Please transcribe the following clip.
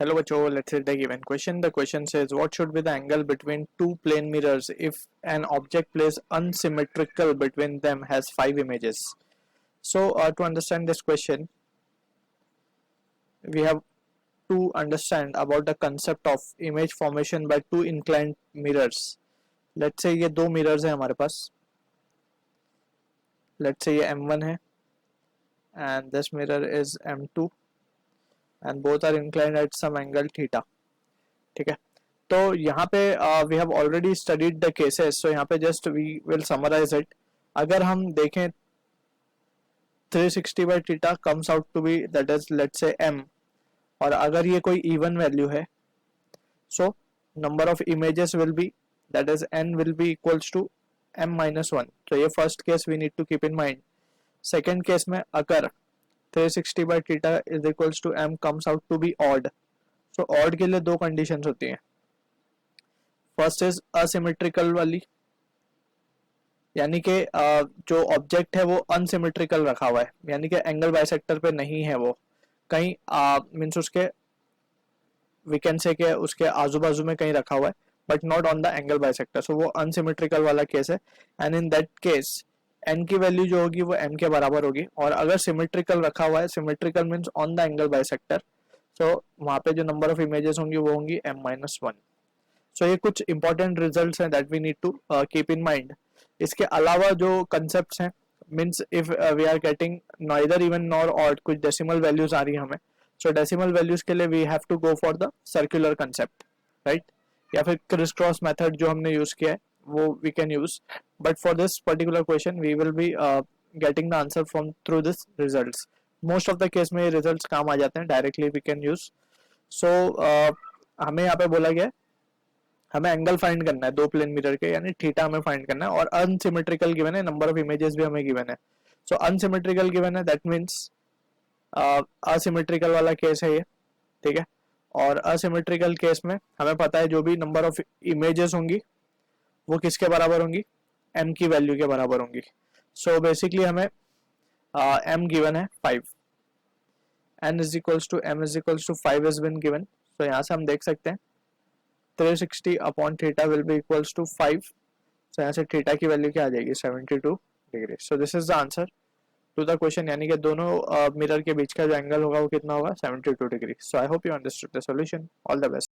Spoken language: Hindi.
Hello बच्चों, let's read the given question. The question says, what should be the angle between two plane mirrors if an object placed unsymmetrical between them has 5 images? So to understand this question, we have to understand about the concept of image formation by two inclined mirrors. Let's say ये दो mirrors हैं हमारे पास. Let's say ये M1 है and this mirror is M2 and both are inclined at some angle theta. ठीक है, तो यहाँ पे we have already studied the cases, so यहाँ पे just we will summarise it. अगर हम देखें 360 by theta comes out to be that is let's say m, और अगर ये कोई इवन वैल्यू है so number of images will be that is n will be equals to m minus 1. तो ये first case we need to keep in mind. Second case में अगर 360 by theta is equals to m comes out to be odd, so odd के लिए दो कंडीशंस होती हैं. फर्स्ट इज असिमेट्रिकल वाली, यानी कि जो ऑब्जेक्ट है वो अनसिमेट्रिकल रखा हुआ है, यानी कि एंगल बाइसेक्टर पे नहीं है, वो कहीं मीन्स उसके वी कैन से कि उसके आजू बाजू में कहीं रखा हुआ है but not on the angle bisector, so वो अनसिमेट्रिकल वाला केस है. And in that case n की वैल्यू जो होगी वो m के बराबर होगी. और अगर सिमेट्रिकल रखा हुआ है, symmetrical means on the angle bisector, so वहां पे जो नंबर ऑफ इमेजेस होंगी वो होंगी m माइनस 1. सो ये कुछ इंपॉर्टेंट रिजल्ट्स हैं that we need to keep in mind. इसके अलावा जो कंसेप्ट्स हैं, means if we are getting neither even nor odd, कुछ डेसिमल वैल्यूज आ रही है हमें, सो डेसिमल वैल्यूज के लिए we have to go for the circular concept, right, या फिर क्रिस क्रॉस मेथड जो हमने यूज किया है वो we can use. But for this particular question we will be getting the answer from through this results. Most of the case में ये रिजल्ट्स काम आ जाते हैं, directly we can use. So हमें यहाँ पे बोला गया है हमें एंगल फाइंड करना है दो प्लेन मिरर के, यानी थीटा हमें फाइंड करना है, और अनसिमेट्रिकल गिवन है, नंबर ऑफ इमेजेस भी हमें गिवन है. सो अनसिमेट्रिकल गिवन है दैट मींस असिमेट्रिकल वाला केस है ये, ठीक है. और असिमेट्रिकल केस में हमें पता है जो भी नंबर ऑफ इमेजेस होंगी वो किसके बराबर होंगी, m की वैल्यू के बराबर होंगी. सो बेसिकली हमें m गिवन है 5, n is equals to m is equals to 5 is been given. So यहाँ से हम देख सकते हैं 360 upon theta will be equals to 5. So यहाँ से थीटा की वैल्यू क्या आ जाएगी, 72 degree. So this is the answer to the question, यानी कि दोनों मिरर के बीच का जो एंगल होगा वो कितना होगा, 72 degree. So I hope you understood the solution. All the best.